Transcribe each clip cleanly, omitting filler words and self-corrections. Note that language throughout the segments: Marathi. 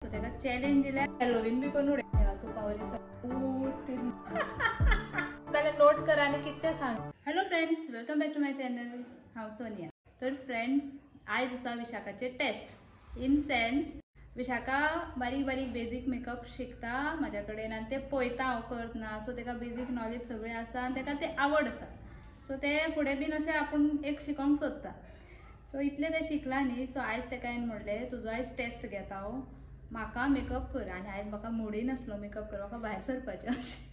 तेका चॅलेंज दिल्या हॅलोवीन बी करून उडय तू पावली त्याला नोट कर आणि किती सांग. Hello friends, welcome back to my channel. हांव सोनिया. तर फ्रेंड्स, आयज आसा विशाखाचे टेस्ट. इन सेन्स विशाखा बारीक बारीक बेजीक मेकअप शिकता म्हाज्या कडेन आनी ते पळयता हांव करतना. सो तेका बेजीक नॉलेज सगळें आसा आनी तेका ते आवड आसा. सो ते फुडें बीन अशें आपूण एक शिकोंक सोदता. सो इतलें तें शिकलां न्ही. सो आयज तेका हांवें म्हणलें तुजो आयज टेस्ट घेता हांव, म्हाका मेकअप कर. आनी आयज म्हाका मुडूय नासलो मेकअप करपाक, म्हाका भायर सरपाचें अशें.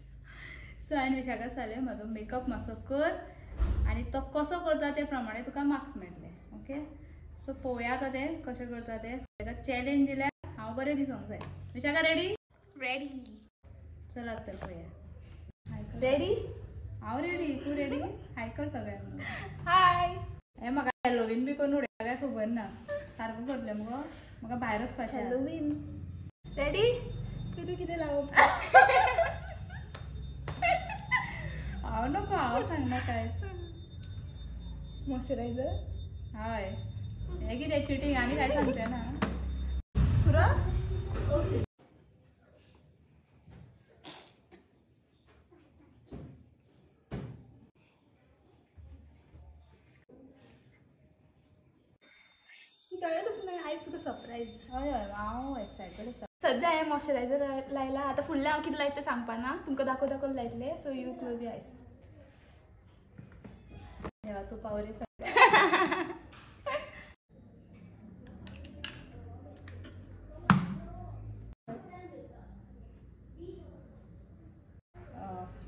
सो हांवें विशाखा सांगलें म्हाजो मेकअप मातसो कर आनी तो कसो करता ते प्रमाणे तुका मार्क्स मेळटले. ओके, सो पळोवया आतां तें कशें करता तें. तेका चॅलेंज दिल्यार हांव बरें दिसोंक जाय. विशाखा रेडी? रेडी. चल तर पळोवया. रेडी? हांव रेडी, तू रेडी? हाय कर सगळ्यांक. हाय. हे म्हाका हॅलोवीन बी करून उडय काय खबर ना. सारको करतलें मुगो, म्हाका भायर वचपाचें. Halloween ready? कितें लावप? हांव नको, हांव सांगना कांयच. मॉइश्चरायझर? हय. हें कितें चिटींग? आनी कांय सांगचें ना. पुरो? आयज तुका सरप्रायज. हय हय, हांव एक्सायटेड आसा. सद्या हांवें मॉइश्चरायझर लायला. आतां फुडलें हांव कितें लायता तें सांगपा ना. तुमकां दाखोवन लायतलें. So you close your eyes. देवा तूं पावली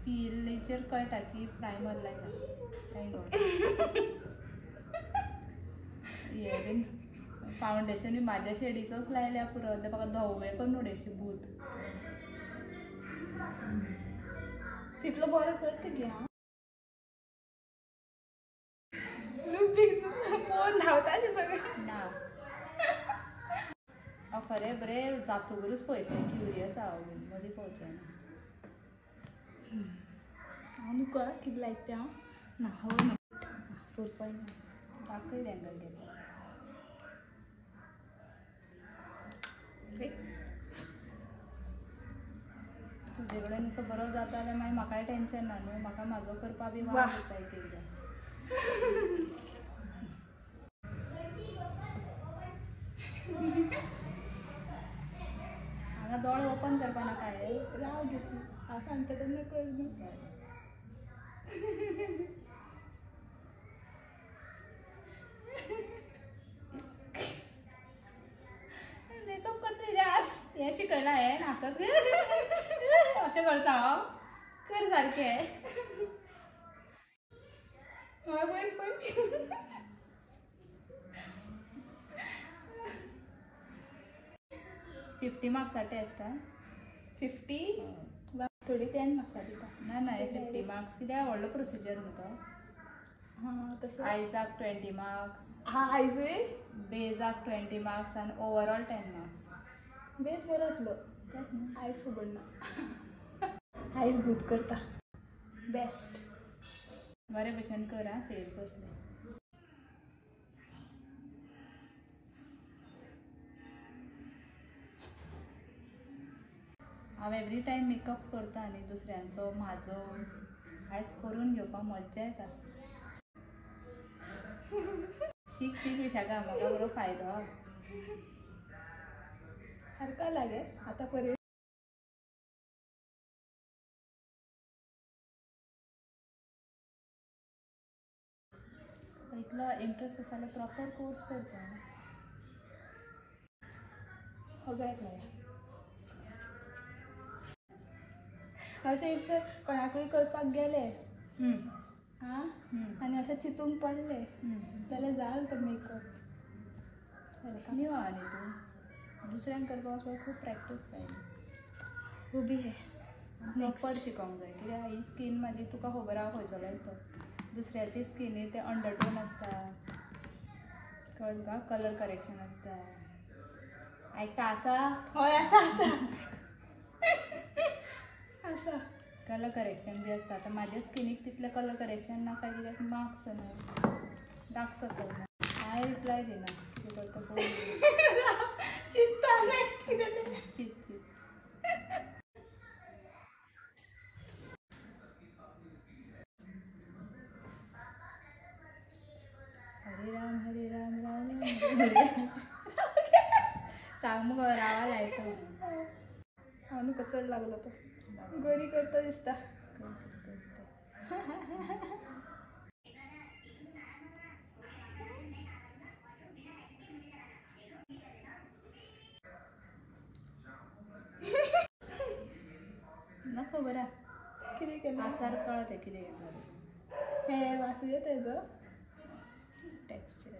फीलीचेर कळटा की प्रायमर लायला. Thank God. हे बीन फावंडेशन बी म्हाज्या शेडीचोच लायल्या पुरो. ते म्हाका धवे करून उडयशी भूत. तितलो बरो कर ते घे. लूक बीक पळोवन धांवता अशें सगळें ना. हांव खरें बरें जातकरूच पळयतलें. क्युरियस हांव बीन, मदीं पळोवचें ना. हांव न्हू कळ कितें लायक तें. हांव ना हय ना 4.9 दाखय एंगल घेता. तुजे कडेन असो बरो जाता जाल्यार मागीर म्हाकाय टेन्शन ना न्हू. म्हाका म्हाजो करपा बी वाज येता एक एकदां. हांगा दोळे ओपन करपा नाका. हे राव घे तूं. हांव सांगता तेन्ना कर न्हू. मेकअप करता जास हें शिकयलां हें नासत अशें करता हांव. कर सारकें. हय पळय पळय. 50 मार्क्सा टेस्ट. 50? थोडी 10 मार्क्सां दिता. ना ना, हे 50 मार्क्स कित्याक व्हडलो प्रोसिजर न्हू तो. हां तशें. आयजाक 20 मार्क्स. हां आयजूय बेजाक 20 मार्क्स आनी ओवरऑल 10 मार्क्स. बेस बरो जातलो. आयज खबर ना. आयज गूड करता. बेस्ट. बरे भशेन कर आं, फेल करतलें. हांव एवरी टायम मेकअप करता न्ही दुसऱ्यांचो, म्हाजो. आयज करून घेवपाक मज्जा येता. शीक शीक विशाखा, म्हाका बरो फायदो आहा. सारका लागे आतां पर्यंत. इतलो इंट्रस्ट आसा जाल्यार प्रॉपर कोर्स करता. सगळ्याक लाया. अशें इफ कोणाकूय करपाक गेले हां आनी अशें चिंतून पडले जाल्यार जाल तो मेकअप. न्यू आहा न्ही तूं. दुसऱ्यांक करपाक वचपाक खूब प्रॅक्टीस जाय. उबी हे प्रॉपर शिकोंक जाय. कित्याक ही स्कीन म्हाजी तुका खबर आहा खंयचो लायक तो. दुसऱ्याची स्किनीर ते अंडरटोन आसता, कळ्ळें तुका. कलर करेक्शन आसता. आयकता आसा? हय आसा आसा आसा. कलर करेक्शन बी आसता. आतां म्हाज्या स्किनीक तितलें कलर करेक्शन नाका कित्याक मार्क्स ना, डार्क सर्कल ना. हांवें रिप्लाय दिना कितें करता पळोवन. चित्ता नेक्स्ट कितें तें चित चित हरे राम राम राम हरे सांग मग रावा लायतो हांव चड लागलो तो गोरी करता दिसता नको बरा कितें केलें आसार कळत आहे कितें हे वास येत आहे गं टेक्स्चर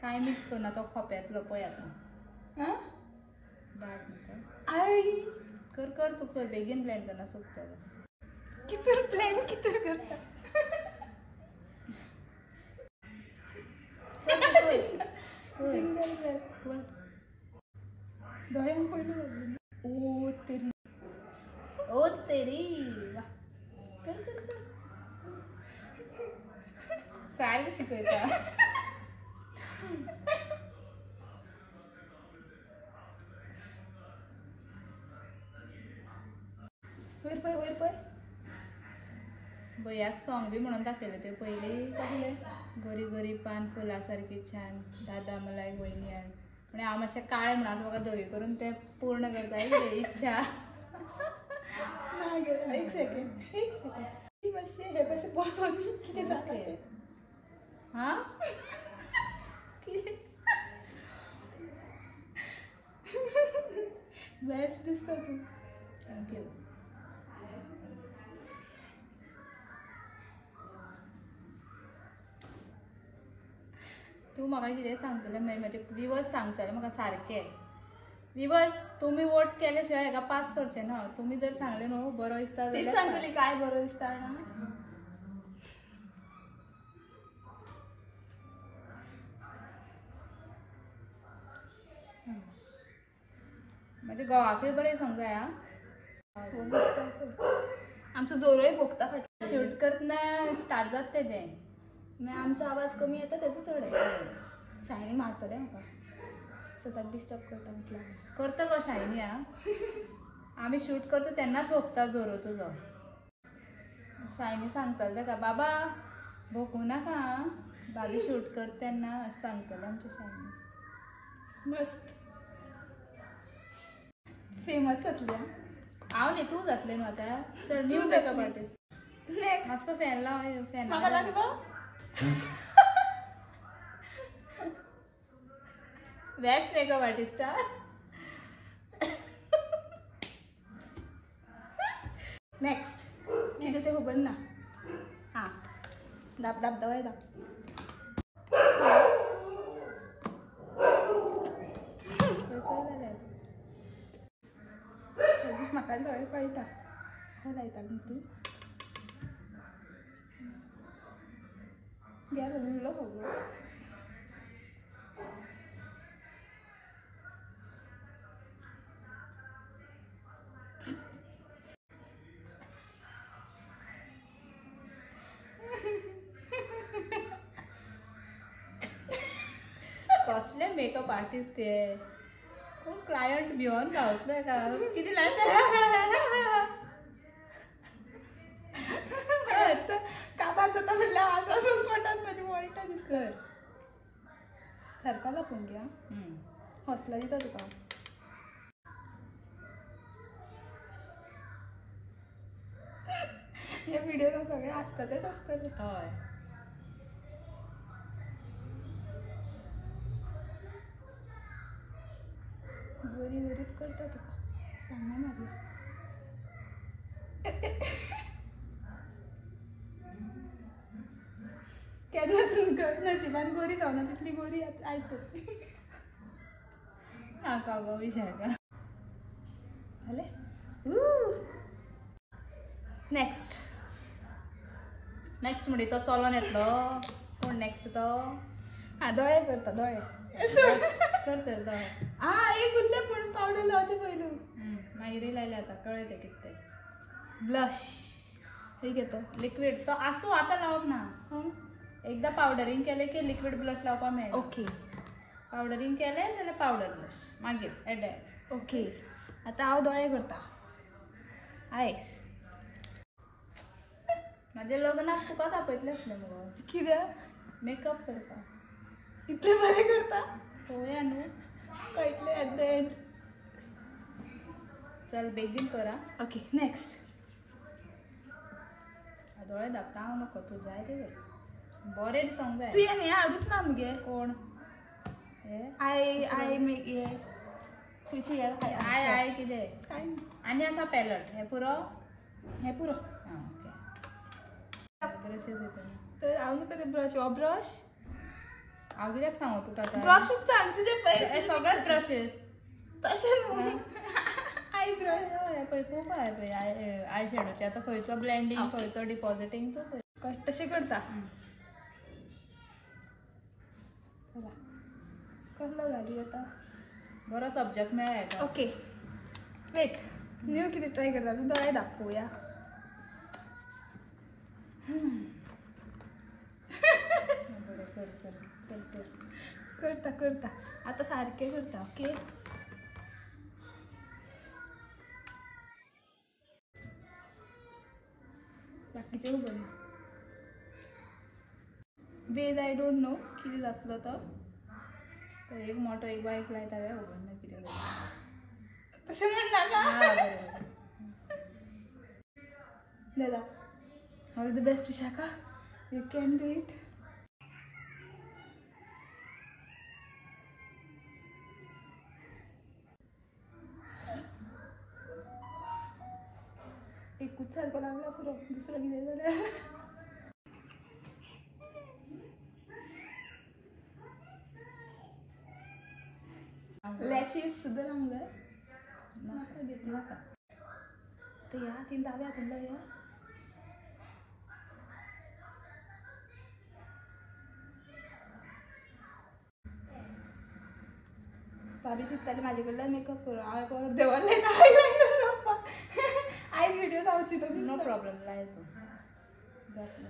काय मिक्स कर ना तो खोप्यातलो पळय आता हां दाट नको आई कर कर तू कर बेगीन ब्लेंड करना सोपता कितर प्लॅन कितर करता सिंगल बेल दोळ्यांक पयलू लागली ओ तेरी ओ तेरी वा कर कर कर सायला शिकयता वयर पळय भयाक सॉंग बी म्हणून दाखयलें ते पयली कसलें गोरी गोरी पान फुला सारकी छान दादा मला एक वहिनी हाड म्हणजे हांव मातशें काळें म्हणून म्हाका धवी करून ते पूर्ण करता इच्छा ना गे एक सेकंड ती मातशें हे मातशें बसोन कितें जाता तें हा बेस्ट दिसता तू थँक्यू तू म्हाका कितें सांगतलें मागीर म्हाजे विवर्स सांगतले म्हाका सारके विवर्स तुमी वोट केले शिवाय हेका पास करचे ना तुमी जर सांगले न्हू बरो दिसता तीच जाल्यार सांगतली काय बरो दिसता ना म्हणजे घोवाकूय बरें सांग जाय हा आमचो जोरोय भोगता फाटल्यान शूट करतना स्टार्ट जाता तेजें मागीर आमचो आवाज कमी येता तेचो चड आहे शायनी मारतले म्हाका सदांच डिस्टर्ब करता म्हटल्यार करता गो शायनी हा आमी शूट करता तेन्नाच भोगता जोरो तुजो शायनी सांगतले तेका बाबा भोगूं नाका हा भाभी शूट करता तेन्ना अशें सांगतले आमचे शायनी मस्त फेमस जातली हांव न्ही तूं जातलें न्हू आतां चल न्यू मेकअप आर्टिस्ट नेक्स्ट मातसो फॅन लाव फॅन म्हाका लाग गो बेस्ट मेकअप आर्टिस्ट हा नेक्स्ट कितें तें खबर ना हां दाब दाब दवाय दाब म्हाका सगळें कळटा खंय लायता न्ही तूं गेलो उरलो खबर कसले मेकअप आर्टिस्ट हे कोण क्लायंट भिवन गावतले का कितें काबार जाता म्हटल्यार आसून पडटात म्हाजे वळटा दिसकर सारको लापून घ्या हसला दिता तुका हे व्हिडिओ सगळे आसतातेच आसतले हय बरी बरीच करता तुका सांगा मागीर केन्नाच नशिबान गोरी जावना तितली गोरी आयकत नाका गो विशाखा हले नेक्स्ट नेक्स्ट म्हणजे तो चलोन येतलो कोण नेक्स्ट तो हां दोळे करता दोळे कर तर तो हां एक उरले पूण पावडर लावचे पयलू मागीर लायले आतां कळ्ळें तें कितें तें ब्लश हे घेतो लिक्विड तो आसू आता लावप ना. एकदा पावडरिंग केले की लिक्विड ब्लश लावपा मेळटा. ओके. पावडरिंग केले जाल्यार पावडर ब्लश मागीर एडेड. ओके. आता हांव दोळे करता. आयस. माझ्या लग्नाक तुका तापयतले आसले मगो. कित्याक मेकअप करपाक. इतले बरें करता. पळोवया न्हू. कळटलें एट द एंड. चल बेगीन करा. Okay next. दोळे धांपता हांव नको तूं जाय ते बरें दिसोंक जाय. तुवें हें हाडूच ना मगे. कोण हे आय मेक हे खंयची हे आय आय कितें काय आनी आसा पॅलट हे पुरो. हें पुरो. आं ओके. ब्रशीस येता तर हांव नुका ते ब्रश हो ब्रश हांव कित्याक सांगू तुका आतां. ब्रशूच सांग तुजे हे सगळेच ब्रशीस तशें न्हू. आय ब्रश हे पळय खूब आहाय पळय आय शेडोचे आतां खंयचो ब्लेंडिंग खंयचो डिपॉझिटींग तूं पळय तशें करता. चला कसलो घाली आतां. बरो सब्जेक्ट मेळ्ळा हेका. ओके वेट न्यू कितें ट्राय करता तूं दोळे दाखोवया. बरें कर कर चल कर. करता करता आतां सारकें करता. ओके बाकीचे खबर ना. बेज आय डोंट नो कितें जातलो तो. तो एक मोठो एक बारीक लायता काय खबर ना कितें करता. तशें म्हणनाका. दादा all the best Vishakha. You can do it. एकूच सारको लागला पुरो दुसरो कितें जाल्यार. लॅशीस सुद्दां लावंक जाय. नाका घेतला का ते ह्या हातीन दाव्या हातीन लावया. भाभी चित्ताली म्हाजे कडल्यान मेकअप करूं. हांव देवाले आयलायनर लावपाक. आयज व्हिडिओ जावची तो. नो प्रॉब्लेम लाय तूं जातलो.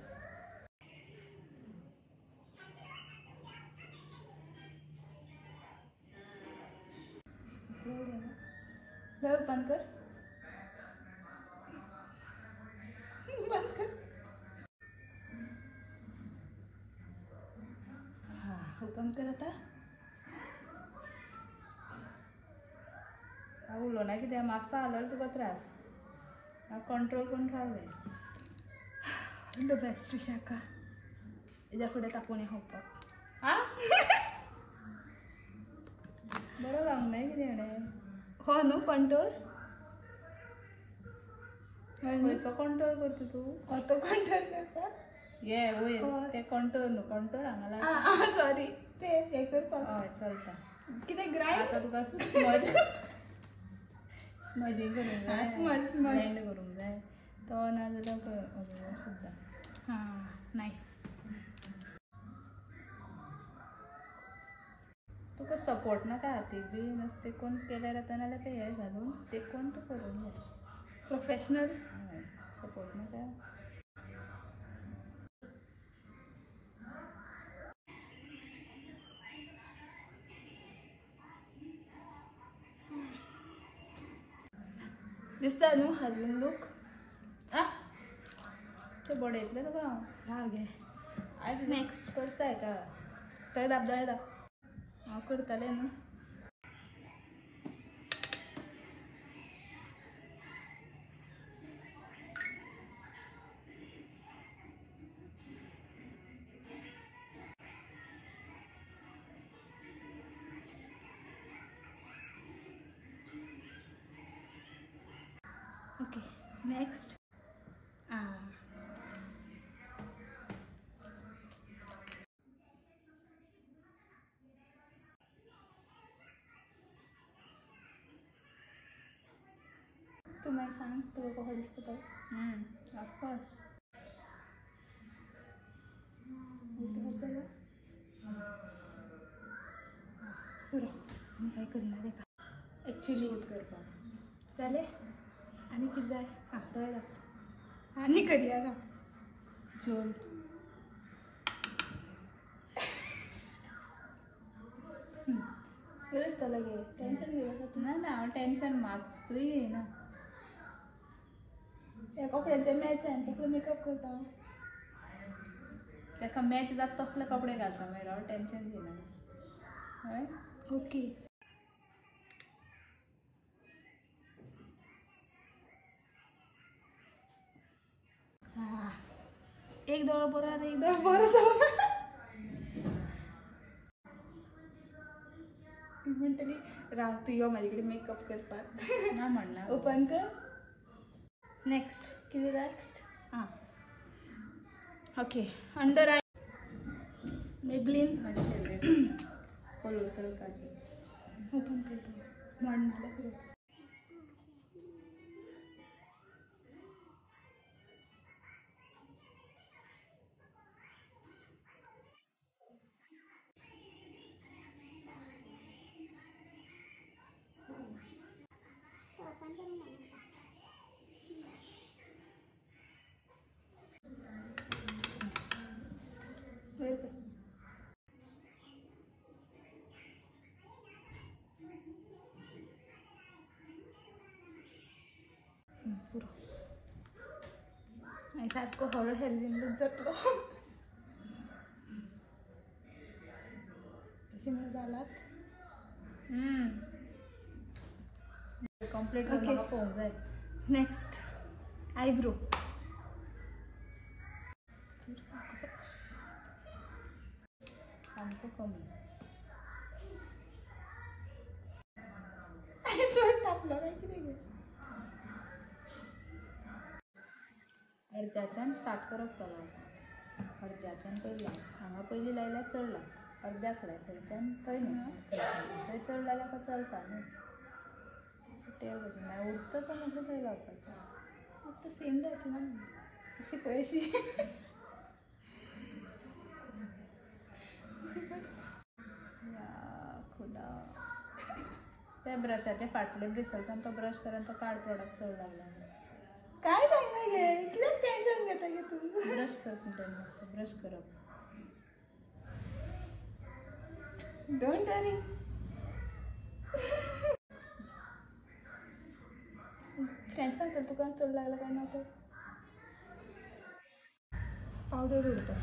दोळे बंद कर. बंद कर. हां ओपन कर आता. हांव उलोवं ना कित्याक मातसो हालल्यार तुका त्रास. हांव कंट्रोल करून खावलें. The best Vishakha. हेज्या फुडें तापोवन खावपाक. आं बरो लावंक ना कितें हेणें. हो न्हू कंट्रोल. खंयचो कंट्रोल करता तूं. हो तो कंट्रोल करता. ये वयर ते कंट्रोल न्हू कंट्रोल हांगा लाय. सॉरी ते हे करपाक. हय चलता. कितें ग्रायंड. आतां तुका स्मजींग करूंक जाय. स्मज ब्लेंड करूंक जाय. तो ना जाल्यार सुद्दां. हां नायस. तुका सपोर्ट नाका हातीक बी नुस्तें तेकून केल्यार जाता नाल्यार ते हे घालून तेकून तूं करूंक जाय. प्रोफेशनल. सपोर्ट नाका. दिसता न्हू हाडून लूक. ते बडयतलें तुका हांव. राव गे. आयज नेक्स्ट करता हेका. दोळे दाब दोळे दाब. हांव करतलें न्हू. Okay next. तू मागीर सांग तुका कसो दिसता तो. ऑफकोर्स. पुरो आनी कांय करिना तेका. एक्चुली शूट करपाक जालें आनी कितें जाय. दोळे दाब. आनी करूया ना झोल बरेच त्याला घे टेन्शन घेऊ ना ना टेन्शन माग तुही आहे ना या कपड्यांचे मॅच आहे तसलं मेकअप करता त्याका मॅच जात तसले कपडे घालता मागीर टेन्शन घेना ओके एक दोळ बरो आनी एक दोळ बरो जावना म्हणटली राव तू यो म्हाजे कडेन मेकअप करपाक ना म्हणना ओपन कर नेक्स्ट कितें नेक्स्ट हां ओके अंडर आय मेबलिन माझी फेवरेट कोलोसल काजल ओपन करतो म्हण नाल्या करत पुरो आणि सारको हळू हेल्दीन जातलो अशी म्हणत आलात कंप्लीट Okay. म्हाका पळोवंक जाय नेक्स्ट आयब्रो सामको कमी चड टाकलो काय कितें गे अर्द्याच्यान स्टार्ट करप चला अर्द्याच्यान पयलीं हांगा पयलीं लायल्यार चड लाग अर्द्याक लाय थंयच्यान थंय न्हू थंय चड लायल्यार म्हाका चलता न्हू टेल कशें मागीर उरता तो म्हाका थंय लावपाचें आतां सेम जायची ना अशी पळय अशी या खुदा त्या ब्रशाचे फाटले ब्रिसल्सान तो ब्रश करून तो कार्ड प्रोडक्ट चड लागला काय जायना गे कित्याक टेन्शन घेता गे तूं ब्रश करता ब्रश करप डोंट वरी फ्रेंड सांगता तुका चड लागला काय ना तर पावडर उडटा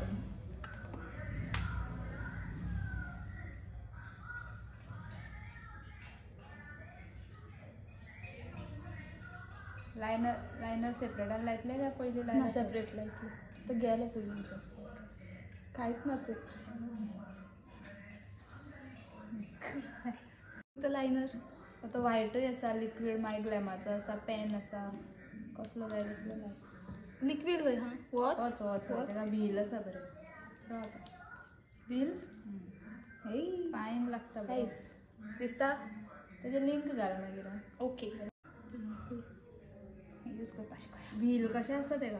लायनर सेपरेटान लायतले काय पयलीं ना लायनर सेपरेट लायतली तो गेले पयलींचो कांयच ना ते तो लायनर तो व्हायटूय आसा लिक्वीड मागीर ग्लॅमाचो आसा पेन आसा कसलो जाय तसलो लाय लिक्वीड खंय हा वॉच होच होच तेका व्हील आसा बरें रावता बिल हे फायन लागता बरें नायस दिसता तेजें लिंक घाल मागीर ओके यूज करपा शिकया व्हील कशें आसता तेका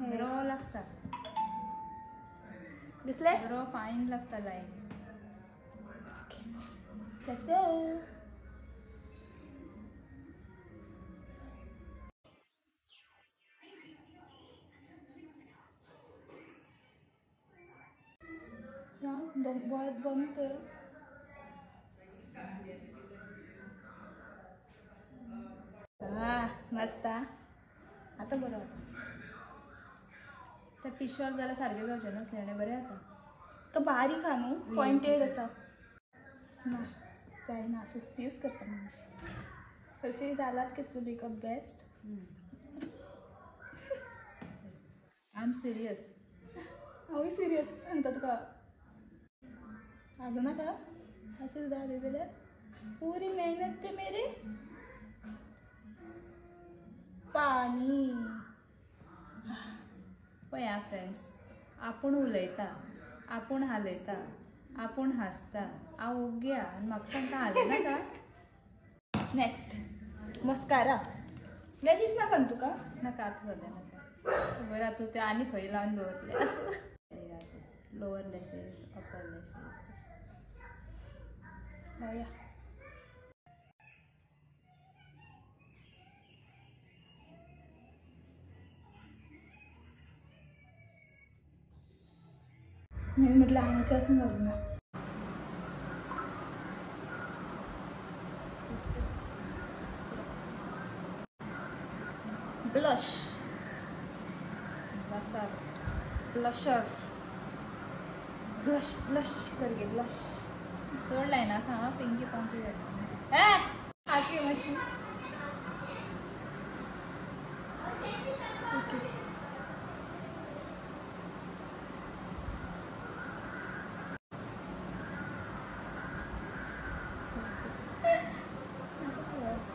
बरो लागता दिसले बरो फायन लागता लायन लेट्स गो बंद कर मस्त आता बरं त्या पिशॉर जाल्यार सारकें जावचें ना शेणे बरें आसा तो बारीक हा न्हू पॉइंटेड आसा ना जायना असो यूज करता मनीस हरशीं जालात की तुजो makeup best I am serious हांवूय सिरियस सांगता तुका आगो नाका अशें जालें जाल्यार पूरी मेहनत पे मेरे पाणी पळया फ्रेंड्स आपूण उलयता आपूण हालयता आपूण हांसता हांव ओग्या आनी म्हाका सांगता हालनाका नेक्स्ट मस्कारा लॅशीस नाका न्हू तुका नाका आतां सद्या नाका बरं आतां ते आनी खंय लावन दवरले असो लोवर लॅशीस अपर लॅशीस या मी म्हटलं आईच्याच घालू ना. ब्लश ब्लशर ब्लश ब्लश करके ब्लश सोडलाय ना हा पिंकी पंकी आखी मशी.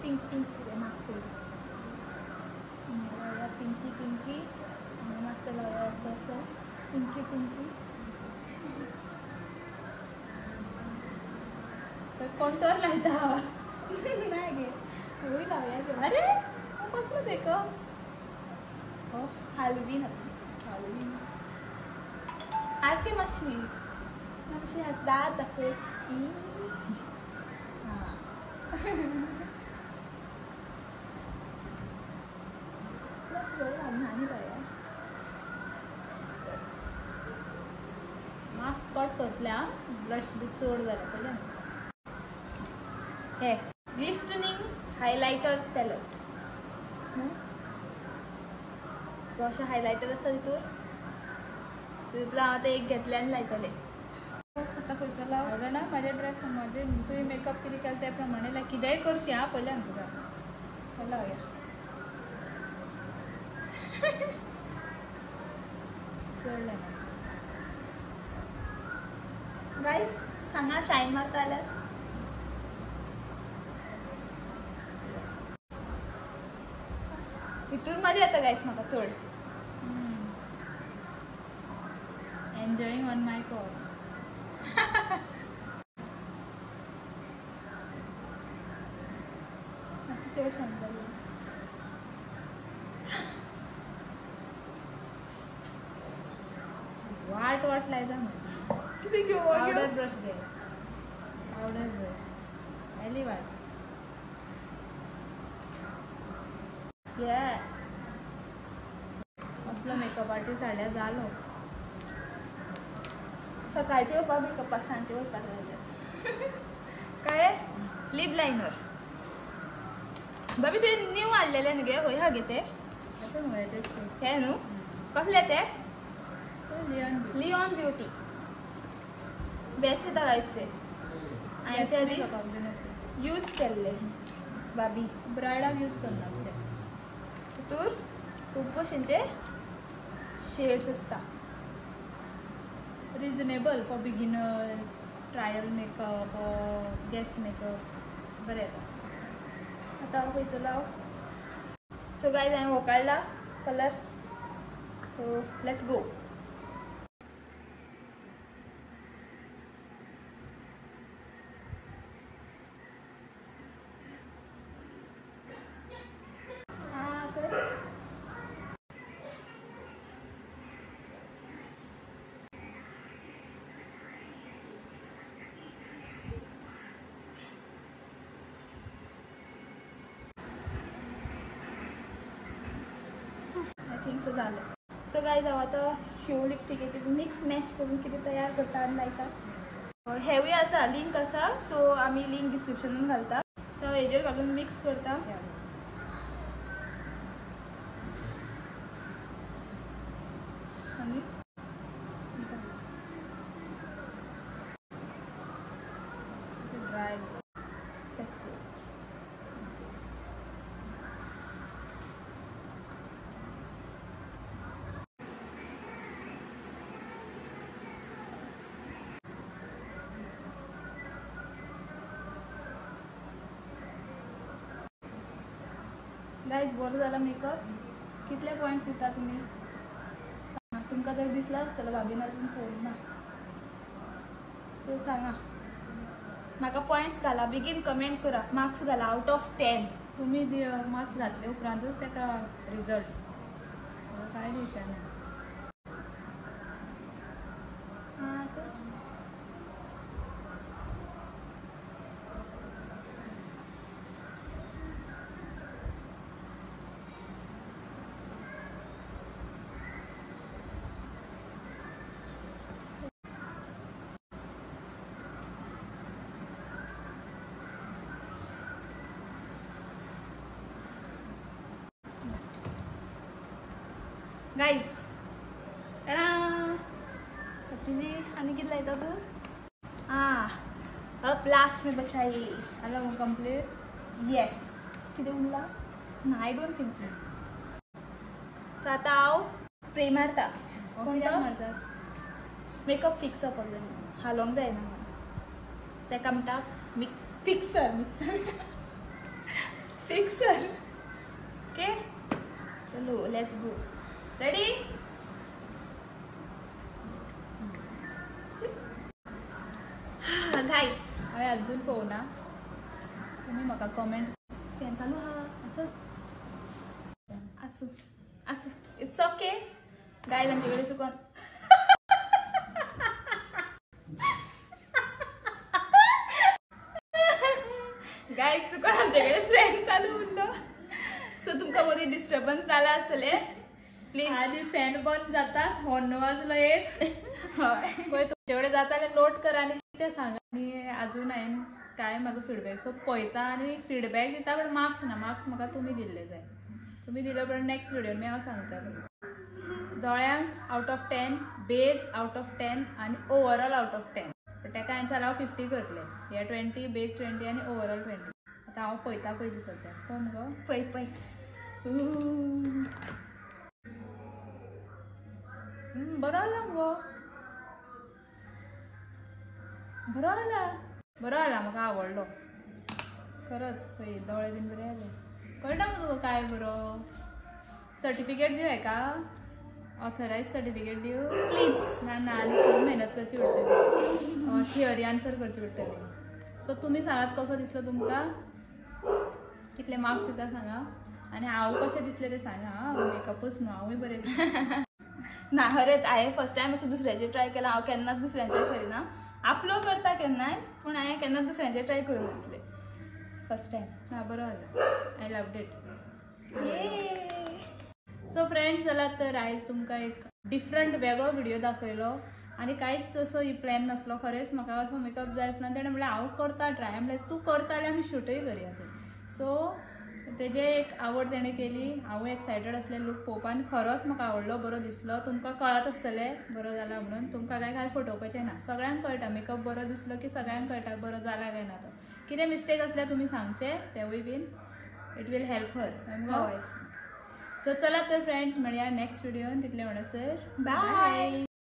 पिंक पिंक नागपूर पिंकी पिंकी आणि मस्त लावायचं असं पिंकी पिंकी. कोणतर लायता नाही घे एवढी लावूया. अरे कसलं मेकअप. हो हलवीन हलवीन आज की मशी मशी दात दाखव की. मार्क्स कट करतल्या ब्लश बी चड जालें पळय. हे ग्लिस्टनिंग हायलायटर पॅलेट. अशें हायलायटर आसा तितूंतलो हांव आतां एक घेतलें आनी लायतलें. आतां खंयचो लाव. हांव जाणा म्हाजे ड्रेस म्हणजे तुवें मेकअप कितें केला त्या प्रमाणे लायक कितेंय करशी हां पळय आमकां लावया. चड लायना. गायस सांगा शाईन मारता जाल्यार. हितून मजा येता गायस म्हाका चड. Enjoying on my cost. अशें चड शाईन जालें. वाट वाट लायता म्हजी. कितें घेवं पावडर ब्रश घे. पावडर ब्रश आयली वाट. ये असलो मेकअप आर्टिस्ट हाडल्या जालो. सकाळचे वयपा मेकअपाक सांजचे वयपाक जाल्यार काय. लिप लायनर बाबी तुवें न्यू हाडलेले न्ही गे. खंय हा गे ते. कसं मगे तेच हे न्हू कसले ते. लियन लिओन ब्युटी बेस्ट येता गायस ते. हांवें ते दीस यूज केल्ले बाबी. ब्रायडाक यूज करना ते. तितूर खूब भशेनचे शेड्स आसता. Reasonable for beginners trial makeup or guest makeup बरें येता. आतां हांव खंयचो लाव. सो गायज हांवें हो काडला colour. So let's go. Think so जालें. सो गायज हांव आतां शेव लिपस्टीक मिक्स मॅच करून कितें तयार करता आनी लायता. हेवूय आसा लिंक आसा. सो आमी लिंक डिस्क्रिप्शनान घालता. सो हांव हेजेर घालून मिक्स करता. आनी ड्राय. Let's go. गायज बरो जाला मेकअप. कितले पॉइंट्स दिता तुमी. तुमकां तर दिसला आसतलो भाभीन अजून पळोवना. सो सांगा म्हाका पॉइंट्स घाला. बेगीन कमेंट करा. मार्क्स घाला आउट ऑफ 10. तुमी मार्क्स घातले उपरांतूच ताका रिजल्ट. काय दिवचें गाइस जी आनी कितले लायता तू अब लास्ट में बचाई हॅलो कंप्लीट येस किती उरला ना आय डोंट थिंक सो आता हांव स्प्रे मारता कित्याक मारतात मेकअप फिक्सअप हालोंक जायना ताका म्हणटा फिक्सर फिक्सर ओके चलो लेट्स गो रेडी गाइस हांवें अजून पळोवना तुमी म्हाका कमेंट फॅन चालू हा चल आसूं आसूं इट्स ओके गाइस आमचे कडेन चुकोन गाइस चुकोन आमचे कडेन फॅन चालू उरलो सो तुमकां मदीं डिस्टर्बन्स जाला आसतले प्लीज आधी फॅन बंद जाता हॉर्न वाजलो एक हय पळय तुमचे कडेन जाता जाल्यार नोट करा आनी कितें सांगा आनी अजून हांवें काय म्हाजो फीडबॅक सो पळयता आनी फीडबॅक दिता बट मार्क्स ना मार्क्स म्हाका तुमी दिल्ले जाय तुमी दिले उपरांत नेक्स्ट व्हिडिओन हांव सांगतलें दोळ्यांक आउट ऑफ 10 बेज आउट ऑफ 10 आनी ओवरऑल आउट ऑफ 10 ताका आन्सर हांव 50 करतलें हे 20 बेज 20 आनी ओवरऑल 20 आतां हांव पळयता पळय दिसता पळय मुगो पळय पळय बरो आला मुगो बरो आला म्हाका आवडलो खरंच पळय दोळे बीन बरे आले कळटा मग तुका काय बरो सर्टिफिकेट दिवं हेका ऑथरायज सर्टिफिकेट दिवं प्लीज ना आनी खूब मेहनत करची पडटली थियरी आन्सर करची पडटली सो तुमी सांगात कसो दिसलो तुमकां कितले मार्क्स दिता सांगा आनी हांव कशें दिसलें तें सांगा मेकअपूच न्हू हांवूय बरें ना खरेंच हांवें फर्स्ट टायम अशें दुसऱ्याचेर ट्राय केला हांव केन्नाच दुसऱ्यांचेर करिना आपलो करता केन्नाय पूण हांवें केन्नाच दुसऱ्यांचेर ट्राय करूंक नासलें फर्स्ट टायम बरो जालो आय लव्ड इट ये सो फ्रेंड्स जाल्यार तर आयज तुमकां एक डिफरंट वेगळो व्हिडिओ दाखयलो आनी कांयच असो प्लॅन नासलो खरेंच म्हाका असो मेकअप जाय आसलो ताणें म्हणल्यार हांव करता ट्राय म्हणल्यार तूं करता जाल्यार आमी शूटय करया ते सो तेजे एक आवड तेणें केली हांवूय एक्सायटेड आसलें लूक पळोवपा आनी खरोच म्हाका आवडलो बरो दिसलो तुमकां कळत आसतलें बरो जाला म्हणून तुमकां काय फटोवपाचें ना सगळ्यांक कळटा मेकअप बरो दिसलो की सगळ्यांक कळटा बरो जाला काय ना तो कितें मिस्टेक आसल्यार तुमी सांगचें तेवूय बीन इट वील हेल्प हर हय सो चला तर फ्रेंड्स मेळया नेक्स्ट व्हिडिओन तितले म्हणसर बाय